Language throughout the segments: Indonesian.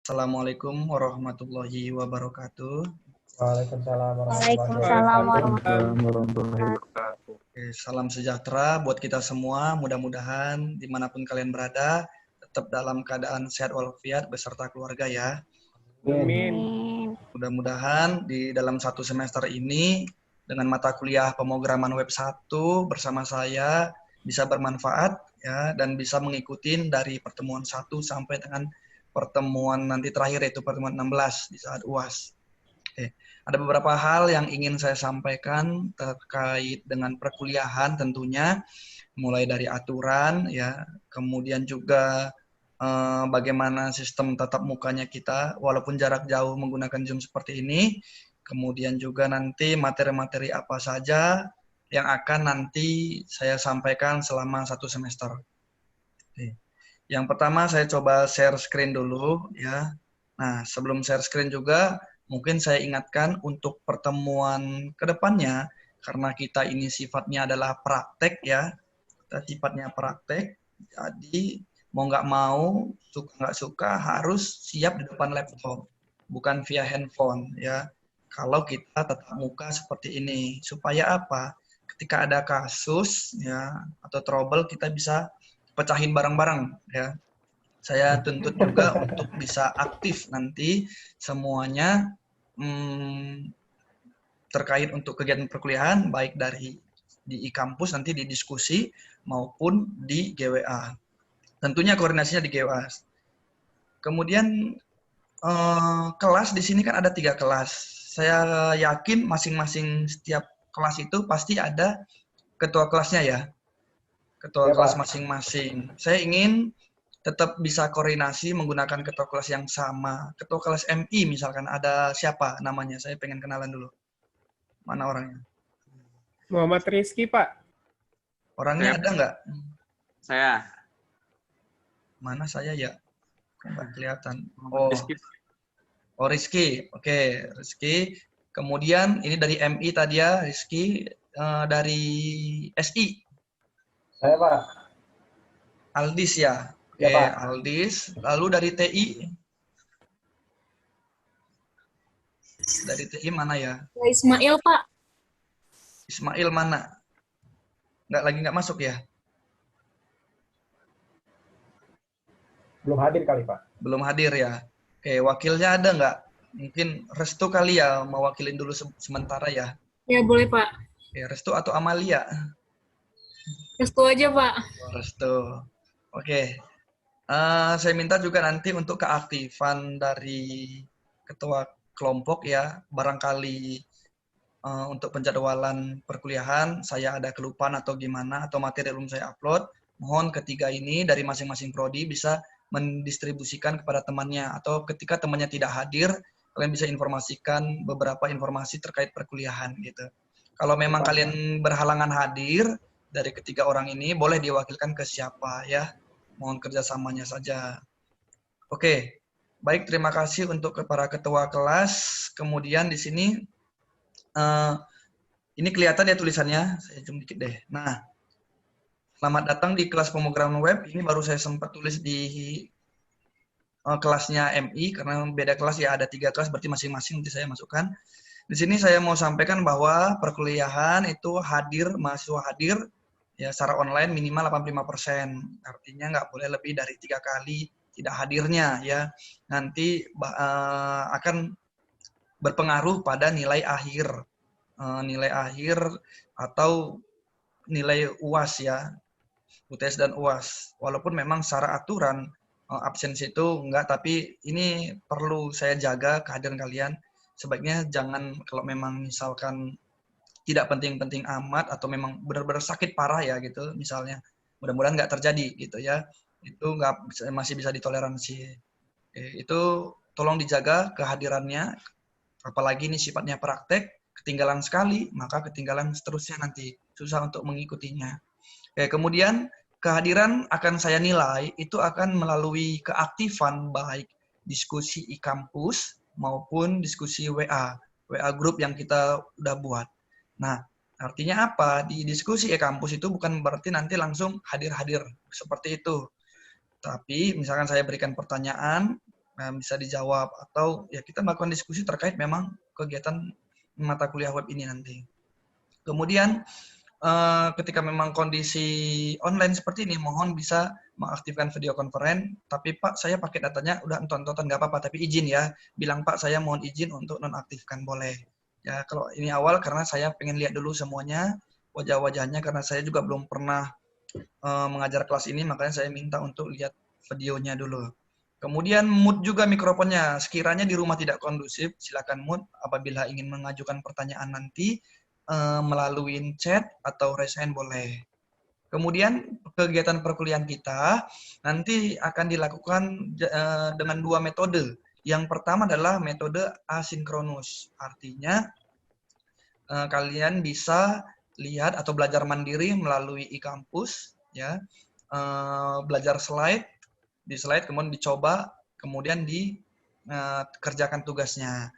Assalamualaikum warahmatullahi wabarakatuh. Waalaikumsalam Waalaikumsalam warahmatullahi wabarakatuh. Salam sejahtera buat kita semua. Mudah-mudahan dimanapun kalian berada, tetap dalam keadaan sehat walafiat beserta keluarga ya. Amin. Mudah-mudahan di dalam satu semester ini, dengan mata kuliah pemrograman web 1 bersama saya bisa bermanfaat ya, dan bisa mengikuti dari pertemuan 1 sampai dengan pertemuan nanti terakhir, yaitu pertemuan 16 di saat UAS. Ada beberapa hal yang ingin saya sampaikan terkait dengan perkuliahan tentunya, mulai dari aturan ya, kemudian juga bagaimana sistem tatap mukanya kita walaupun jarak jauh menggunakan Zoom seperti ini, kemudian juga nanti materi-materi apa saja yang akan nanti saya sampaikan selama satu semester. Yang pertama saya coba share screen dulu ya. Nah, sebelum share screen juga mungkin saya ingatkan untuk pertemuan kedepannya, karena kita ini sifatnya adalah praktek ya, sifatnya praktek, jadi mau nggak mau, suka nggak suka harus siap di depan laptop, bukan via handphone ya. Kalau kita tatap muka seperti ini, supaya apa? Ketika ada kasus ya atau trouble, kita bisa pecahin bareng-bareng ya. Saya tuntut juga untuk bisa aktif nanti semuanya terkait untuk kegiatan perkuliahan, baik dari di e-kampus nanti di diskusi maupun di GWA. Tentunya koordinasinya di GWA. Kemudian kelas di sini kan ada 3 kelas. Saya yakin masing-masing setiap kelas itu pasti ada ketua kelasnya ya. Ketua kelas masing-masing. Saya ingin tetap bisa koordinasi menggunakan ketua kelas yang sama. Ketua kelas MI misalkan ada siapa namanya? Saya pengen kenalan dulu. Mana orangnya? Muhammad Rizky, Pak. Orangnya ada nggak? Saya. Mana saya ya? Nggak kelihatan. Rizky. Oh, Rizky. Oke, Rizky. Kemudian ini dari MI tadi ya, Rizky. Dari SI. Saya, Pak. Aldis ya. Oke, Ya, Pak. Aldis. Lalu dari TI. Dari TI mana ya? Ismail, Pak. Ismail mana? Nggak masuk ya? Belum hadir kali, Pak. Belum hadir ya. Oke, wakilnya ada nggak? Mungkin Restu kali ya, mewakilin dulu sementara ya. Ya, boleh, Pak. Oke, Restu atau Amalia? Restu aja, Pak. Oh, Restu. Oke. Saya minta juga nanti untuk keaktifan dari ketua kelompok ya. Barangkali untuk penjadwalan perkuliahan saya ada kelupaan atau gimana, atau materi belum saya upload. Mohon ketiga ini dari masing-masing prodi bisa mendistribusikan kepada temannya, atau ketika temannya tidak hadir, kalian bisa informasikan beberapa informasi terkait perkuliahan gitu. Kalau memang kalian berhalangan hadir dari ketiga orang ini, boleh diwakilkan ke siapa ya. Mohon kerjasamanya saja. Oke, baik, terima kasih untuk para ketua kelas. Kemudian di sini ini kelihatan ya tulisannya, saya zoom dikit deh. Nah, selamat datang di kelas pemrograman web. Ini baru saya sempat tulis di kelasnya MI, karena beda kelas ya, ada 3 kelas, berarti masing-masing nanti saya masukkan. Di sini saya mau sampaikan bahwa perkuliahan itu mahasiswa hadir ya secara online minimal 85%. Artinya nggak boleh lebih dari 3 kali tidak hadirnya ya. Nanti akan berpengaruh pada nilai akhir. Nilai akhir atau nilai UAS ya. UTS dan UAS. Walaupun memang secara aturan absensi itu enggak, tapi ini perlu saya jaga kehadiran kalian. Sebaiknya jangan, kalau memang misalkan tidak penting-penting amat atau memang benar-benar sakit parah ya gitu misalnya, mudah-mudahan nggak terjadi gitu ya, itu nggak, masih bisa ditoleransi. Itu tolong dijaga kehadirannya, apalagi ini sifatnya praktek, ketinggalan sekali maka ketinggalan seterusnya, nanti susah untuk mengikutinya. Kemudian kehadiran akan saya nilai itu akan melalui keaktifan baik diskusi e-kampus maupun diskusi WA group yang kita udah buat. Nah, artinya apa? Di diskusi e-kampus itu bukan berarti nanti langsung hadir-hadir seperti itu. Tapi misalkan saya berikan pertanyaan, bisa dijawab, atau ya kita melakukan diskusi terkait memang kegiatan mata kuliah web ini nanti. Kemudian ketika memang kondisi online seperti ini, mohon bisa mengaktifkan video conference. Tapi Pak, saya pakai datanya udah nonton nggak apa-apa, tapi izin ya. Bilang Pak, saya mohon izin untuk nonaktifkan, boleh. Ya, kalau ini awal karena saya pengen lihat dulu semuanya, wajah-wajahnya, karena saya juga belum pernah mengajar kelas ini, makanya saya minta untuk lihat videonya dulu. Kemudian mute juga mikrofonnya. Sekiranya di rumah tidak kondusif, silakan mute. Apabila ingin mengajukan pertanyaan nanti, melalui chat atau raise hand boleh. Kemudian kegiatan perkuliahan kita nanti akan dilakukan dengan 2 metode. Yang pertama adalah metode asinkronus. Artinya kalian bisa lihat atau belajar mandiri melalui e-kampus, ya, belajar di slide, kemudian dicoba, kemudian dikerjakan tugasnya.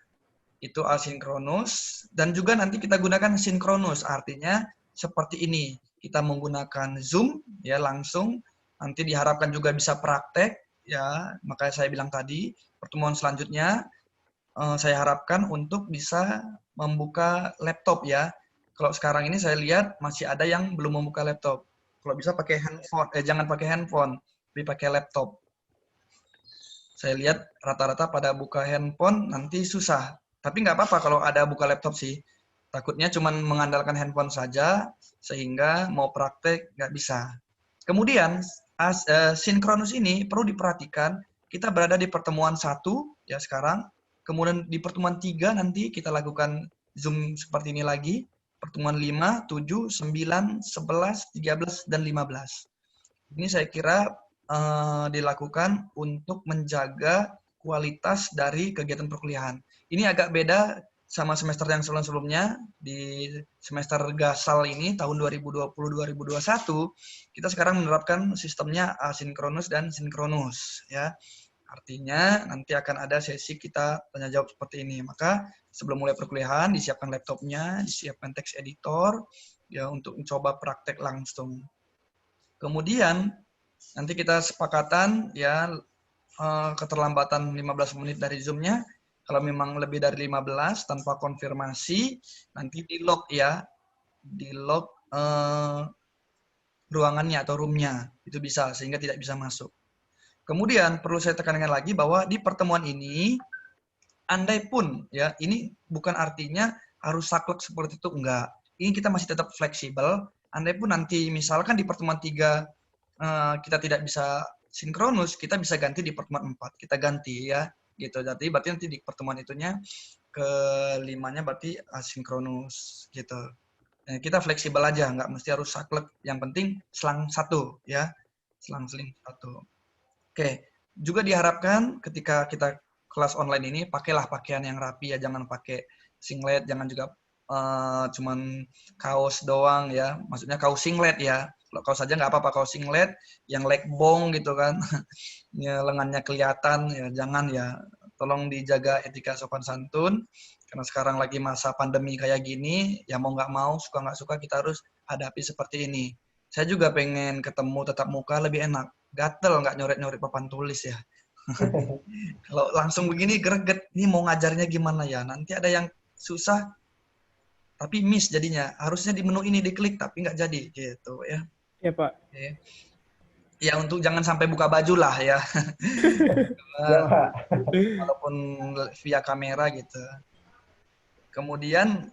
Itu asinkronus, dan juga nanti kita gunakan sinkronus, artinya seperti ini, kita menggunakan Zoom ya langsung, nanti diharapkan juga bisa praktek ya, makanya saya bilang tadi pertemuan selanjutnya saya harapkan untuk bisa membuka laptop ya. Kalau sekarang ini saya lihat masih ada yang belum membuka laptop. Kalau bisa pakai handphone, jangan pakai handphone, tapi pakai laptop. Saya lihat rata-rata pada buka handphone nanti susah. Tapi nggak apa-apa kalau ada buka laptop sih. Takutnya cuma mengandalkan handphone saja, sehingga mau praktek nggak bisa. Kemudian, sinkronus ini perlu diperhatikan, kita berada di pertemuan 1, ya sekarang. Kemudian di pertemuan 3 nanti kita lakukan Zoom seperti ini lagi. Pertemuan 5, 7, 9, 11, 13, dan 15. Ini saya kira dilakukan untuk menjaga kualitas dari kegiatan perkuliahan. Ini agak beda sama semester yang sebelum-sebelumnya. Di semester gasal ini tahun 2020-2021 kita sekarang menerapkan sistemnya asinkronus dan sinkronus ya. Artinya nanti akan ada sesi kita tanya jawab seperti ini. Maka sebelum mulai perkuliahan disiapkan laptopnya, disiapkan teks editor ya untuk mencoba praktek langsung. Kemudian nanti kita sepakatan ya keterlambatan 15 menit dari Zoom-nya. Kalau memang lebih dari 15 tanpa konfirmasi, nanti di-lock ya. Di-lock ruangannya atau room-nya. Itu bisa, sehingga tidak bisa masuk. Kemudian perlu saya tekankan lagi bahwa di pertemuan ini, andai pun ya, ini bukan artinya harus saklek seperti itu, enggak. Ini kita masih tetap fleksibel. Andai pun nanti misalkan di pertemuan 3 kita tidak bisa sinkronus, kita bisa ganti di pertemuan 4. Kita ganti ya, gitu. Jadi berarti nanti di pertemuan itunya ke-5-nya berarti asinkronus gitu. Kita fleksibel aja, nggak mesti harus saklek. Yang penting selang 1 ya, selang-seling 1. Oke, juga diharapkan ketika kita kelas online ini pakailah pakaian yang rapi ya, jangan pakai singlet, jangan juga cuman kaos doang ya, maksudnya kaos singlet ya. Kalau kaos saja nggak apa-apa, kaos singlet yang leg bong gitu kan, ya, lengannya kelihatan ya, jangan ya. Tolong dijaga etika sopan santun, karena sekarang lagi masa pandemi kayak gini, ya mau nggak mau, suka nggak suka kita harus hadapi seperti ini. Saya juga pengen ketemu tatap muka lebih enak, gatel nggak nyoret-nyoret papan tulis ya. Kalau langsung begini greget, ini mau ngajarnya gimana ya? Nanti ada yang susah, tapi miss jadinya. Harusnya di menu ini diklik, tapi nggak jadi gitu ya. Iya Pak. Oke. Ya untuk jangan sampai buka baju lah ya. Ya, Pak. Walaupun via kamera gitu. Kemudian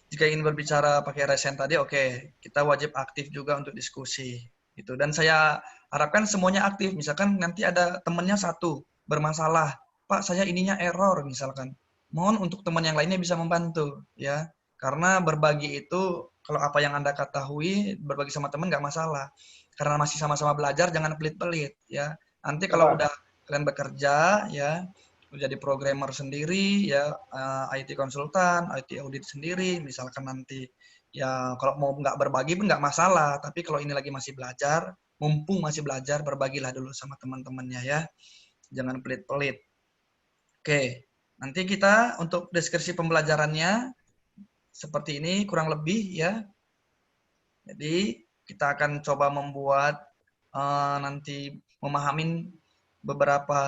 jika ingin berbicara pakai resen tadi, oke, kita wajib aktif juga untuk diskusi gitu. Dan saya harapkan semuanya aktif. Misalkan nanti ada temannya 1 bermasalah, Pak saya ininya error misalkan. Mohon untuk teman yang lainnya bisa membantu ya. Karena berbagi itu kalau apa yang Anda ketahui berbagi sama teman nggak masalah. Karena masih sama-sama belajar jangan pelit-pelit ya. Nanti kalau udah kalian bekerja ya, jadi programmer sendiri ya, IT konsultan, IT audit sendiri, misalkan nanti ya kalau mau nggak berbagi pun nggak masalah. Tapi kalau ini lagi masih belajar, mumpung masih belajar, berbagilah dulu sama teman-temannya ya. Jangan pelit-pelit. Oke, nanti kita untuk deskripsi pembelajarannya seperti ini kurang lebih ya. Jadi kita akan coba membuat nanti memahamin beberapa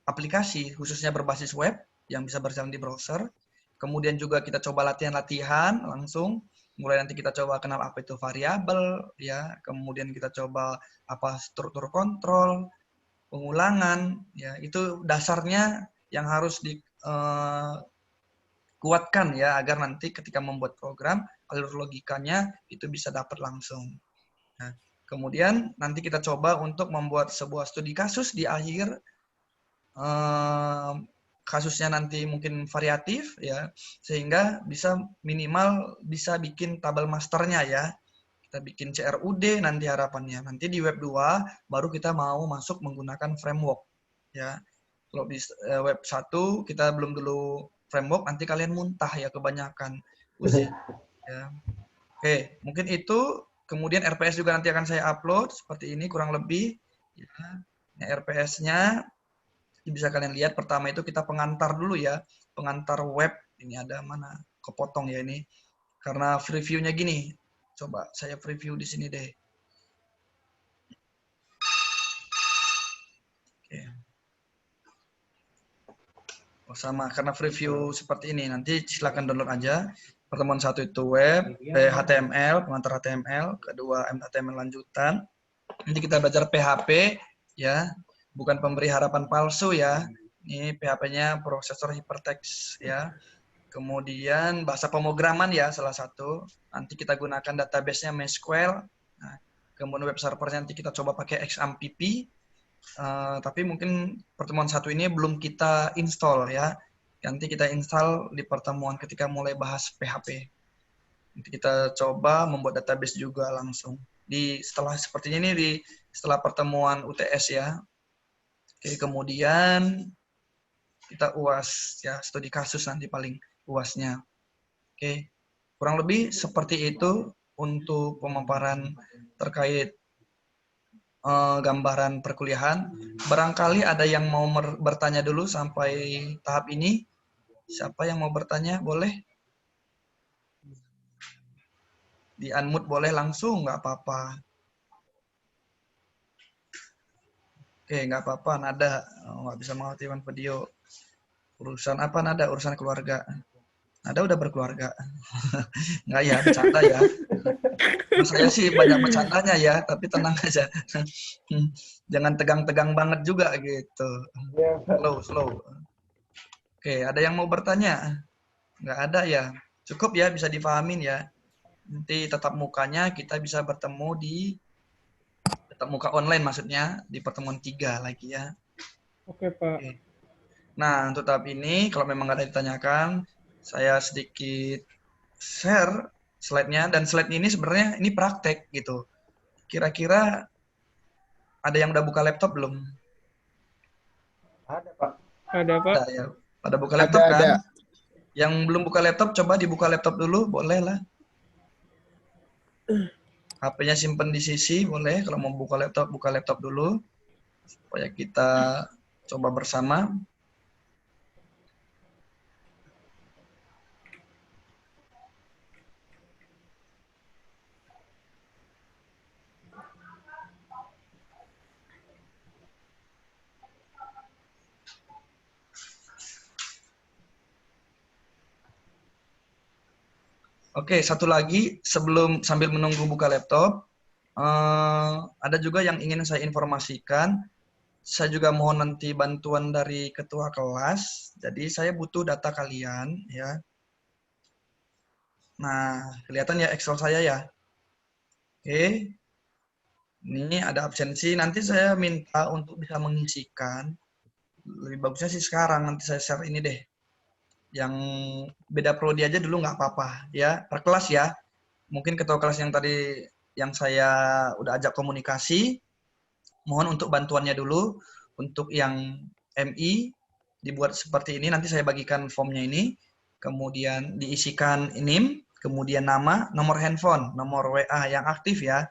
aplikasi khususnya berbasis web yang bisa berjalan di browser. Kemudian juga kita coba latihan-latihan langsung. Mulai nanti kita coba kenal apa itu variabel, ya. Kemudian kita coba apa struktur kontrol, pengulangan, ya. Itu dasarnya yang harus dikuatkan ya agar nanti ketika membuat program alur logikanya itu bisa dapat langsung. Nah, kemudian nanti kita coba untuk membuat sebuah studi kasus di akhir. Kasusnya nanti mungkin variatif ya, sehingga bisa minimal bisa bikin tabel masternya ya. Kita bikin CRUD nanti harapannya. Nanti di web 2 baru kita mau masuk menggunakan framework ya. Kalau di web 1 kita belum dulu framework, nanti kalian muntah ya kebanyakan. Ya. Oke, mungkin itu. Kemudian RPS juga nanti akan saya upload seperti ini kurang lebih ya. Nah, RPS-nya bisa kalian lihat. Pertama itu kita pengantar dulu ya, pengantar web. Ini ada mana? Kepotong ya ini. Karena preview-nya gini. Coba saya preview di sini deh. Oke. Oh, sama, karena preview seperti ini. Nanti silakan download aja. Pertemuan 1 itu web, HTML, pengantar HTML, kedua HTML lanjutan. Nanti kita belajar PHP ya. Bukan pemberi harapan palsu ya. Ini PHP-nya prosesor hypertext ya. Kemudian bahasa pemrograman ya salah satu. Nanti kita gunakan database-nya MySQL. Nah, kemudian web server nanti kita coba pakai XAMPP. Tapi mungkin pertemuan 1 ini belum kita install ya. Nanti kita install di pertemuan ketika mulai bahas PHP. Nanti kita coba membuat database juga langsung. Setelah sepertinya ini setelah pertemuan UTS ya. Oke, kemudian kita UAS ya, studi kasus nanti paling UASnya. Oke, kurang lebih seperti itu untuk pemaparan terkait gambaran perkuliahan. Barangkali ada yang mau bertanya dulu sampai tahap ini. Siapa yang mau bertanya? Boleh? Di unmute boleh langsung, nggak apa-apa. Oke, nggak apa-apa, Nada. Nggak bisa mengaktifkan video. Urusan apa, Nada? Urusan keluarga. Nada udah berkeluarga. Nggak ya, bercanda ya. Terus saya sih banyak bercandanya ya, tapi tenang aja. Jangan tegang-tegang banget juga gitu. Slow. Oke, ada yang mau bertanya? Nggak ada ya? Cukup ya, bisa dipahamin ya. Nanti tetap mukanya kita bisa bertemu di tetap muka online maksudnya di pertemuan 3 lagi ya. Oke, Pak. Oke. Nah, untuk tahap ini kalau memang ada ditanyakan, saya sedikit share slide-nya, dan slide ini sebenarnya ini praktek gitu. Kira-kira ada yang udah buka laptop belum? Ada, Pak. Ada, Pak. Ada ya. Pada buka laptop kan? Ada. Yang belum buka laptop coba dibuka laptop dulu, boleh lah. HP-nya simpen di sisi, boleh. Kalau mau buka laptop dulu. Supaya kita coba bersama. Oke, satu lagi sambil menunggu buka laptop, ada juga yang ingin saya informasikan. Saya juga mohon nanti bantuan dari ketua kelas. Jadi saya butuh data kalian ya. Nah, kelihatan ya Excel saya ya. Oke. Ini ada absensi. Nanti saya minta untuk bisa mengisikan. Lebih bagusnya sih sekarang. Nanti saya share ini deh. Yang beda prodi aja dulu nggak apa-apa ya, per kelas ya. Mungkin ketua kelas yang tadi yang saya udah ajak komunikasi, mohon untuk bantuannya dulu. Untuk yang MI dibuat seperti ini, nanti saya bagikan formnya ini, kemudian diisikan NIM, kemudian nama, nomor handphone, nomor WA yang aktif ya,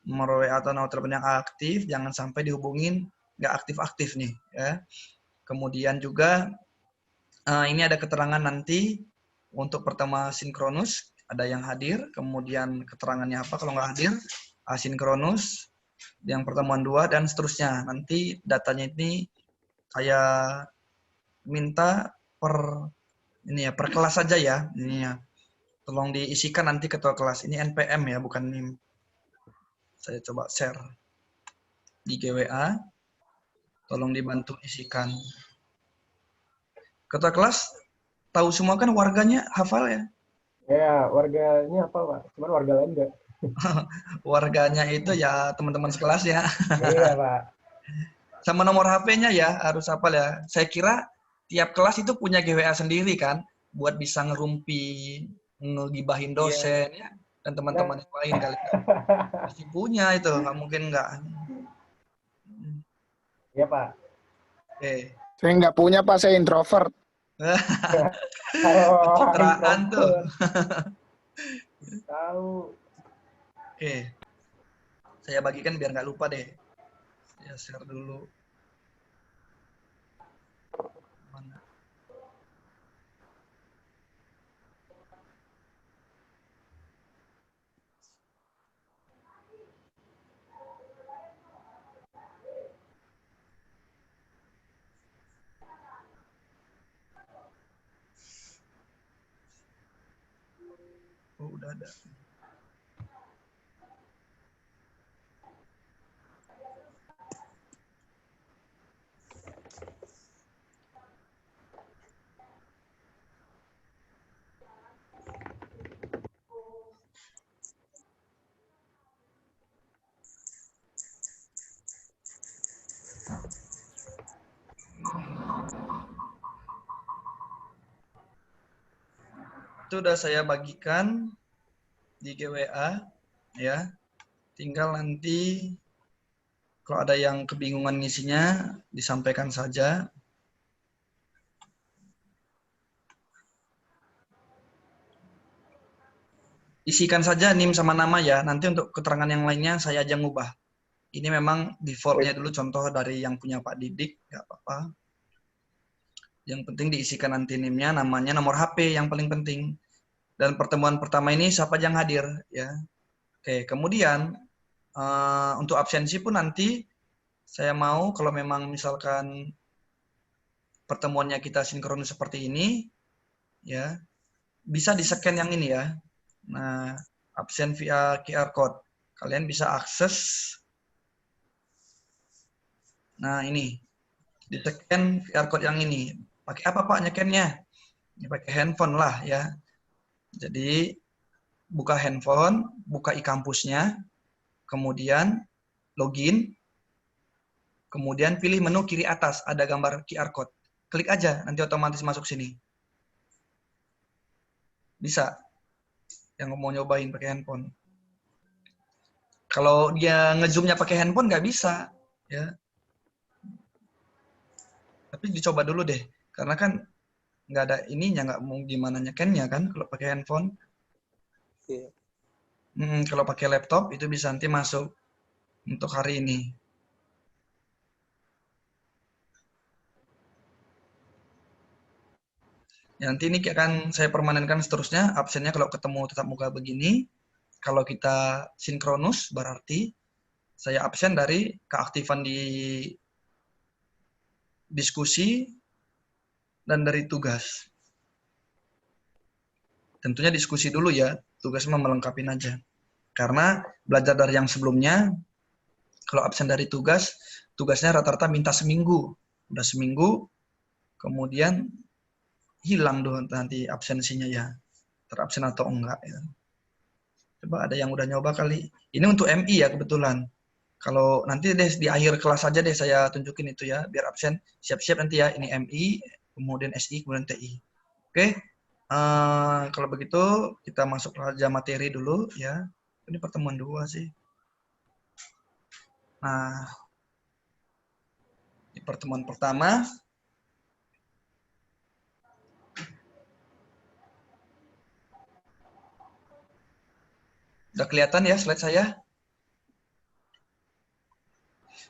nomor WA atau nomor telepon yang aktif, jangan sampai dihubungin nggak aktif-aktif nih ya. Kemudian juga ini ada keterangan nanti untuk pertama sinkronus, ada yang hadir, kemudian keterangannya apa kalau nggak hadir, asinkronus, yang pertemuan 2 dan seterusnya. Nanti datanya ini saya minta per ini ya, per kelas saja ya. Ini ya. Tolong diisikan nanti ketua kelas. Ini NPM ya, bukan NIM. Saya coba share di GWA. Tolong dibantu isikan. Ketua kelas tahu semua kan warganya hafal ya? Ya, warganya apa, Pak? Cuman warga lain enggak? Warganya itu ya teman-teman sekelas ya. Iya, Pak. Sama nomor HP-nya ya harus hafal ya. Saya kira tiap kelas itu punya GWA sendiri kan, buat bisa ngerumpi, ngegibahin dosen ya, dan teman-teman yang lain kali. Pasti punya itu, nggak mungkin nggak. Iya, Pak. Oke. Saya nggak punya, Pak. Saya introvert. Pencitraan tuh. Tahu. Oke. Saya bagikan biar nggak lupa deh. Saya share dulu. Mana? Oh, udah ada. Itu udah saya bagikan di GWA ya. Tinggal nanti kalau ada yang kebingungan isinya disampaikan saja. Isikan saja NIM sama nama ya. Nanti untuk keterangan yang lainnya saya aja ngubah. Ini memang defaultnya dulu contoh dari yang punya Pak Didik, nggak apa-apa. Yang penting diisikan nanti NIM-nya, namanya, nomor HP yang paling penting. Dan pertemuan pertama ini siapa yang hadir ya. Oke, kemudian untuk absensi pun nanti saya mau kalau memang misalkan pertemuannya kita sinkronus seperti ini ya, bisa di-scan yang ini ya. Nah, absen via QR code. Kalian bisa akses. Nah, ini. Di-scan QR code yang ini. Pakai apa Pak nyekennya? Ya, pakai handphone lah ya. Jadi buka handphone, buka e-kampusnya, kemudian login, kemudian pilih menu kiri atas, ada gambar QR code. Klik aja, nanti otomatis masuk sini. Bisa. Yang mau nyobain pakai handphone. Kalau dia ngezoomnya pakai handphone nggak bisa, ya. Tapi dicoba dulu deh, karena kan nggak ada ininya, nggak mau gimana nyekennya kan kalau pakai handphone. Iya. Kalau pakai laptop itu bisa nanti masuk untuk hari ini. Ya, nanti ini akan saya permanenkan seterusnya, absennya kalau ketemu tetap muka begini. Kalau kita sinkronus berarti saya absen dari keaktifan di diskusi dan dari tugas. Tentunya diskusi dulu ya, tugas mah melengkapin aja. Karena belajar dari yang sebelumnya, kalau absen dari tugas, tugasnya rata-rata minta seminggu. Udah seminggu, kemudian hilang tuh nanti absensinya ya. Terabsen atau enggak ya. Coba ada yang udah nyoba kali. Ini untuk MI ya kebetulan. Kalau nanti deh di akhir kelas saja deh saya tunjukin itu ya, biar absen. Siap-siap nanti ya, ini MI, kemudian SI, kemudian TI. Oke, kalau begitu kita masuk aja materi dulu ya. Ini pertemuan 2 sih. Nah, di pertemuan pertama, udah kelihatan ya slide saya?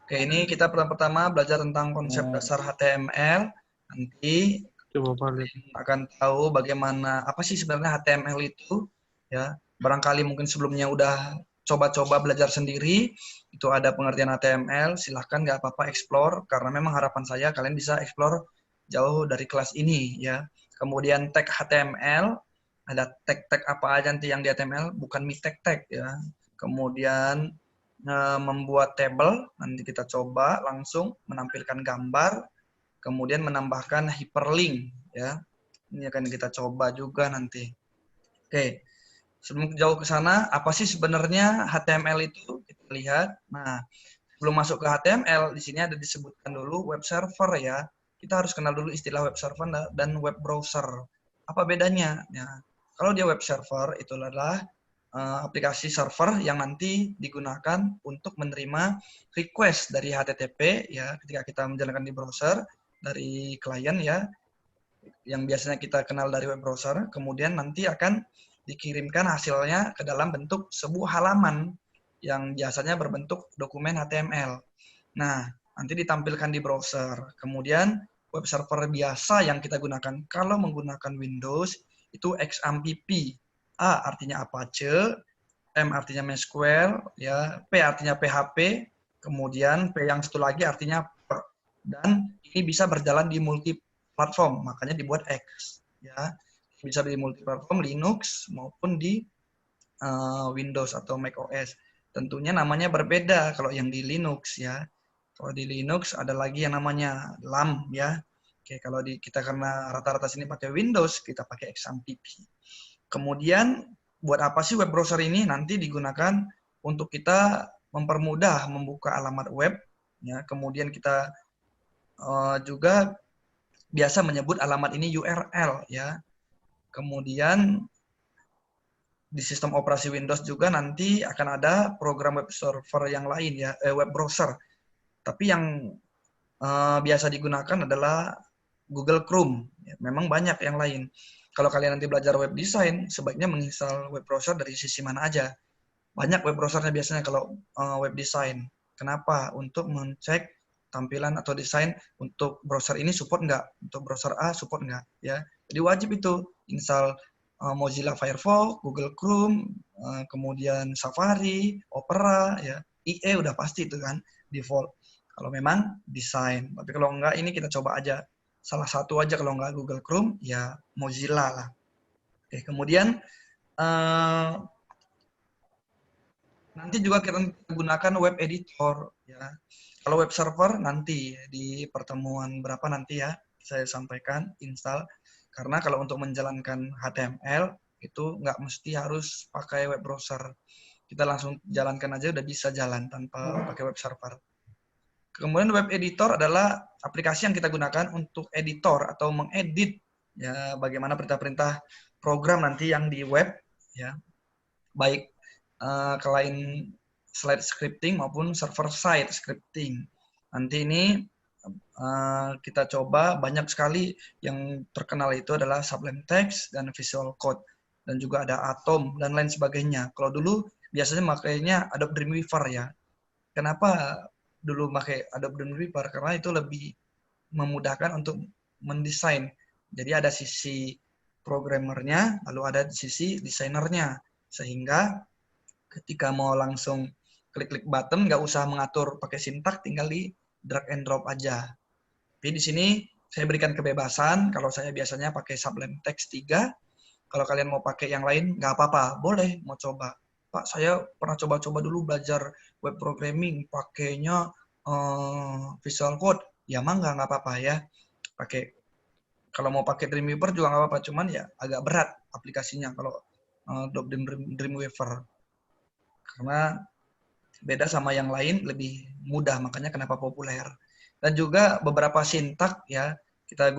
Oke, ini kita pertama belajar tentang konsep dasar HTML. Nanti Coba balik. akan tahu bagaimana, apa sih sebenarnya HTML itu. Ya, barangkali mungkin sebelumnya udah coba-coba belajar sendiri, itu ada pengertian HTML, silahkan nggak apa-apa explore, karena memang harapan saya kalian bisa explore jauh dari kelas ini ya. Kemudian tag HTML, ada tag-tag apa aja nanti yang di HTML, bukan tag ya. Kemudian membuat table, nanti kita coba langsung menampilkan gambar, kemudian menambahkan hyperlink ya. Ini akan kita coba juga nanti. Oke, sebelum jauh ke sana, apa sih sebenarnya HTML itu? Kita lihat. Nah, sebelum masuk ke HTML, di sini ada disebutkan dulu web server ya. Kita harus kenal dulu istilah web server dan web browser. Apa bedanya? Ya, kalau dia web server, itu adalah aplikasi server yang nanti digunakan untuk menerima request dari HTTP ya, ketika kita menjalankan di browser dari klien ya, yang biasanya kita kenal dari web browser, kemudian nanti akan dikirimkan hasilnya ke dalam bentuk sebuah halaman yang biasanya berbentuk dokumen HTML. Nah, nanti ditampilkan di browser. Kemudian web server biasa yang kita gunakan kalau menggunakan Windows itu XAMPP. A artinya Apache, M artinya MySQL, ya, P artinya PHP, kemudian P yang satu lagi artinya per. Dan ini bisa berjalan di multi platform, makanya dibuat X ya. Bisa di multi platform Linux maupun di Windows atau Mac OS. Tentunya namanya berbeda kalau yang di Linux ya. Kalau di Linux ada lagi yang namanya LAMP ya. Oke, kalau di kita karena rata-rata sini pakai Windows, kita pakai XAMPP. Kemudian buat apa sih web browser ini? Nanti digunakan untuk kita mempermudah membuka alamat web ya. Kemudian kita juga biasa menyebut alamat ini URL ya. Kemudian di sistem operasi Windows juga nanti akan ada program web server yang lain ya, web browser. Tapi yang biasa digunakan adalah Google Chrome. Ya, memang banyak yang lain. Kalau kalian nanti belajar web design, sebaiknya menginstal web browser dari sisi mana aja. Banyak web browsernya biasanya kalau web design. Kenapa? Untuk mengecek tampilan atau desain untuk browser ini support nggak, untuk browser A support nggak, ya. Jadi wajib itu install Mozilla Firefox, Google Chrome, kemudian Safari, Opera, ya. IE udah pasti itu kan default. Kalau memang desain, tapi kalau nggak ini kita coba aja salah satu aja, kalau nggak Google Chrome ya Mozilla lah. Oke, kemudian nanti juga kita gunakan web editor ya. Kalau web server nanti di pertemuan berapa nanti ya saya sampaikan install. Karena kalau untuk menjalankan HTML itu nggak mesti harus pakai web browser. Kita langsung jalankan aja udah bisa jalan tanpa pakai web server. Kemudian web editor adalah aplikasi yang kita gunakan untuk editor atau mengedit ya bagaimana perintah-perintah program nanti yang di web ya. Baik client slide scripting maupun server side scripting. Nanti ini kita coba banyak sekali yang terkenal itu adalah Sublime Text dan Visual Code dan juga ada Atom dan lain sebagainya. Kalau dulu biasanya makanya Adobe Dreamweaver ya. Kenapa dulu pakai Adobe Dreamweaver? Karena itu lebih memudahkan untuk mendesain. Jadi ada sisi programmernya, lalu ada sisi desainernya, sehingga ketika mau langsung klik-klik button, nggak usah mengatur pakai sintak, tinggal di drag and drop aja. Tapi di sini saya berikan kebebasan, kalau saya biasanya pakai Sublime Text 3, kalau kalian mau pakai yang lain, nggak apa-apa, boleh mau coba. Pak, saya pernah coba-coba dulu belajar web programming, pakainya Visual Code, ya mah nggak apa-apa ya. Pakai, kalau mau pakai Dreamweaver juga nggak apa-apa, cuman ya agak berat aplikasinya kalau Dreamweaver. Karena beda sama yang lain, lebih mudah, makanya kenapa populer. Dan juga beberapa sintak ya, kita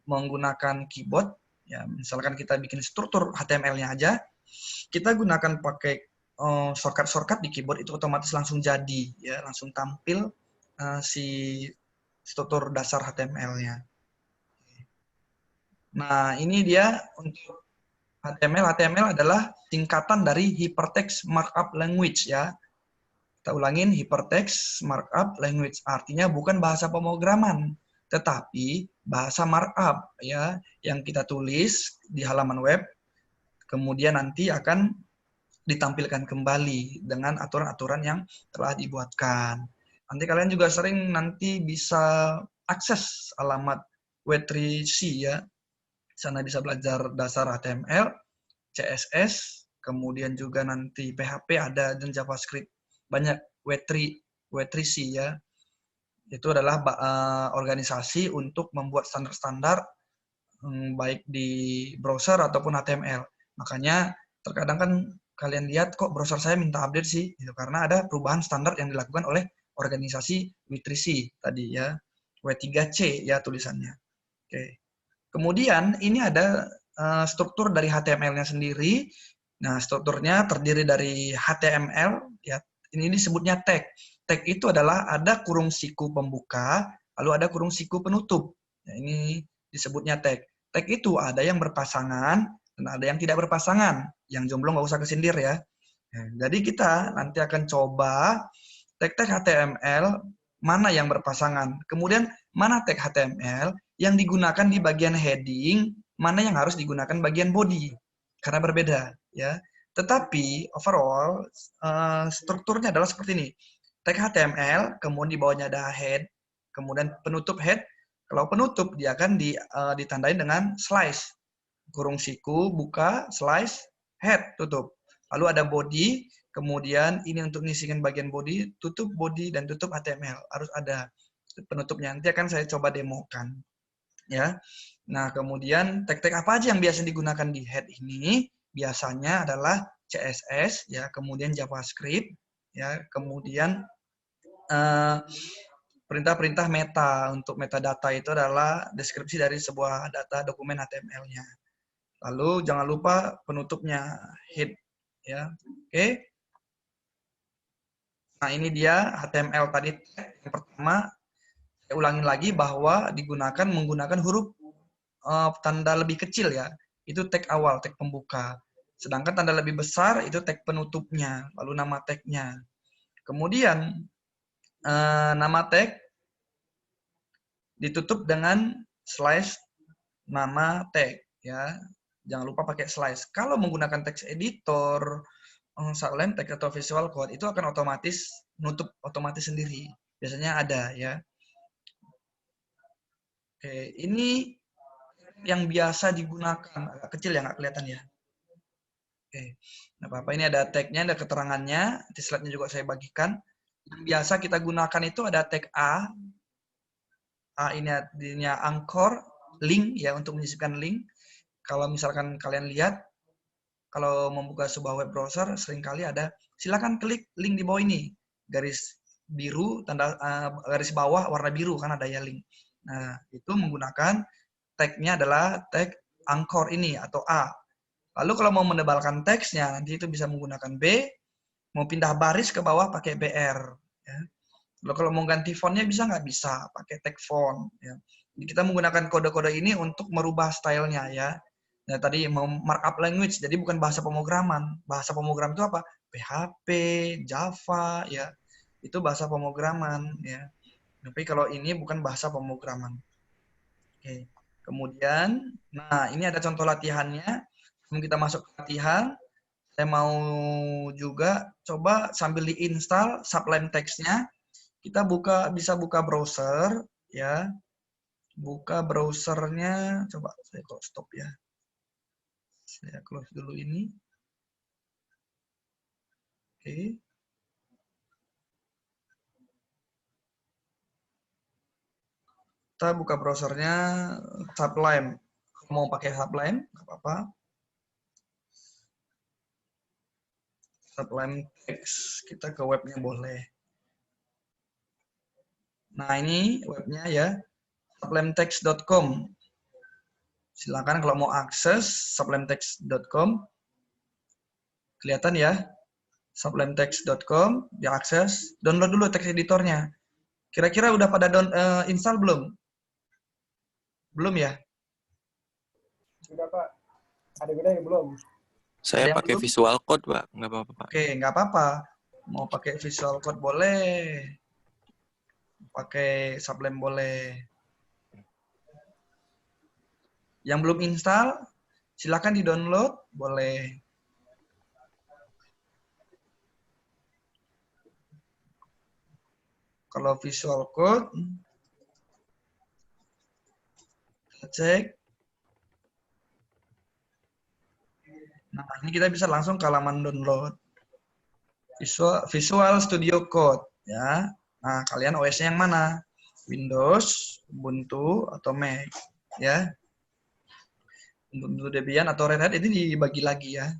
menggunakan keyboard ya, misalkan kita bikin struktur HTML-nya aja, kita gunakan pakai shortcut di keyboard, itu otomatis langsung jadi ya, langsung tampil si struktur dasar HTML-nya. Nah, ini dia untuk HTML. HTML adalah singkatan dari Hypertext Markup Language ya. Kita ulangin, Hypertext Markup Language artinya bukan bahasa pemrograman, tetapi bahasa markup ya, yang kita tulis di halaman web, kemudian nanti akan ditampilkan kembali dengan aturan-aturan yang telah dibuatkan. Nanti kalian juga sering nanti bisa akses alamat W3C ya. Di sana bisa belajar dasar HTML, CSS, kemudian juga nanti PHP ada dan JavaScript. Banyak W3C ya. Itu adalah organisasi untuk membuat standar-standar baik di browser ataupun HTML. Makanya terkadang kan kalian lihat kok browser saya minta update sih, gitu. Karena ada perubahan standar yang dilakukan oleh organisasi W3C tadi ya, W3C ya tulisannya. Oke. Kemudian ini ada struktur dari HTML-nya sendiri. Nah, strukturnya terdiri dari HTML ya. Ini disebutnya tag. Tag itu adalah ada kurung siku pembuka, lalu ada kurung siku penutup. Nah, ini disebutnya tag. Tag itu ada yang berpasangan dan ada yang tidak berpasangan. Yang jomblo nggak usah kesindir ya. Nah, jadi kita nanti akan coba tag-tag HTML mana yang berpasangan. Kemudian mana tag HTML yang digunakan di bagian heading, mana yang harus digunakan bagian body. Karena berbeda ya. Tetapi overall strukturnya adalah seperti ini. Tag HTML, kemudian di bawahnya ada head, kemudian penutup head. Kalau penutup dia akan ditandai dengan slice. Kurung siku, buka, slice, head, tutup. Lalu ada body, kemudian ini untuk ngisikan bagian body, tutup body dan tutup HTML. Harus ada penutupnya. Nanti akan saya coba demokan. Ya. Nah, kemudian tag-tag apa aja yang biasa digunakan di head ini? Biasanya adalah CSS, ya, kemudian JavaScript, ya, kemudian perintah-perintah meta. Untuk metadata itu adalah deskripsi dari sebuah data dokumen HTML-nya. Lalu jangan lupa penutupnya head, ya. Oke. Nah, ini dia HTML tadi yang pertama. Saya ulangi lagi bahwa menggunakan huruf tanda lebih kecil ya. Itu tag awal, tag pembuka. Sedangkan tanda lebih besar itu tag penutupnya, lalu nama tagnya. Kemudian nama tag ditutup dengan slash nama tag ya. Jangan lupa pakai slash. Kalau menggunakan text editor, Sublime Text atau Visual Code itu akan otomatis nutup otomatis sendiri. Biasanya ada ya. Oke, ini yang biasa digunakan, agak kecil ya, nggak kelihatan ya. Oke, nggak apa-apa. Ini ada tag-nya, ada keterangannya. Di slide-nya juga saya bagikan. Yang biasa kita gunakan itu ada tag A. A ini artinya anchor, link ya, untuk menyisipkan link. Kalau misalkan kalian lihat, kalau membuka sebuah web browser, seringkali ada, silakan klik link di bawah ini. Garis biru, garis bawah warna biru, kan ada ya link. Nah, itu menggunakan tag-nya adalah tag anchor ini atau A. Lalu kalau mau menebalkan teksnya, nanti itu bisa menggunakan B. Mau pindah baris ke bawah pakai BR. Ya. Lalu kalau mau ganti fontnya bisa nggak? Bisa, pakai tag font. Ya. Jadi kita menggunakan kode-kode ini untuk merubah stylenya ya. Nah, tadi mau markup language, jadi bukan bahasa pemrograman. Bahasa pemrograman itu apa? PHP, Java, ya. Itu bahasa pemrograman ya. Tapi kalau ini bukan bahasa pemrograman. Oke. Kemudian, nah ini ada contoh latihannya. Sebelum kita masuk ke latihan, saya mau juga coba sambil diinstal Sublime Text-nya. Kita bisa buka browser, ya. Buka browsernya, coba saya kok stop ya. Saya close dulu ini. Oke. Kita buka browsernya Sublime. Mau pakai Sublime, nggak apa-apa. Sublime Text, kita ke webnya boleh. Nah, ini webnya ya, sublimetext.com. Silakan kalau mau akses sublimetext.com. Kelihatan ya, sublimetext.com, diakses. Download dulu text editornya. Kira-kira udah pada install belum? Belum ya? Sudah Pak. Ada bedanya belum? Saya Ada yang pakai belum? Visual Code, Pak. Nggak apa-apa, Pak. Oke, nggak apa-apa. Mau pakai Visual Code boleh. Pakai Sublime boleh. Yang belum install, silakan di-download, boleh. Kalau Visual Code, kita cek. Nah, ini kita bisa langsung ke halaman download. Visual Studio Code, ya. Nah, kalian OS-nya yang mana? Windows, Ubuntu, atau Mac, ya. Ubuntu Debian atau Red Hat ini dibagi lagi ya.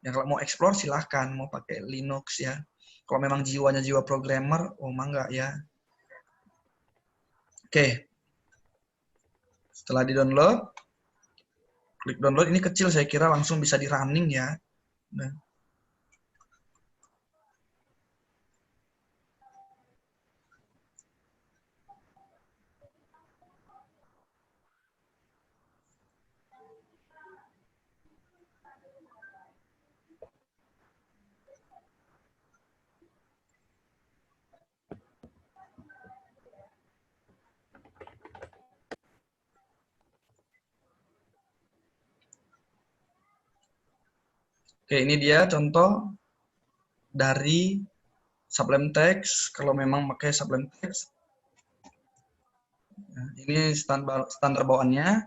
Yang kalau mau explore silahkan, mau pakai Linux ya. Kalau memang jiwanya jiwa programmer, oh mangga ya. Oke. Setelah di-download, klik download, ini kecil saya kira langsung bisa di-running ya. Nah. Oke, ini dia contoh dari Sublime Text. Kalau memang pakai Sublime Text, nah, ini standar bawaannya.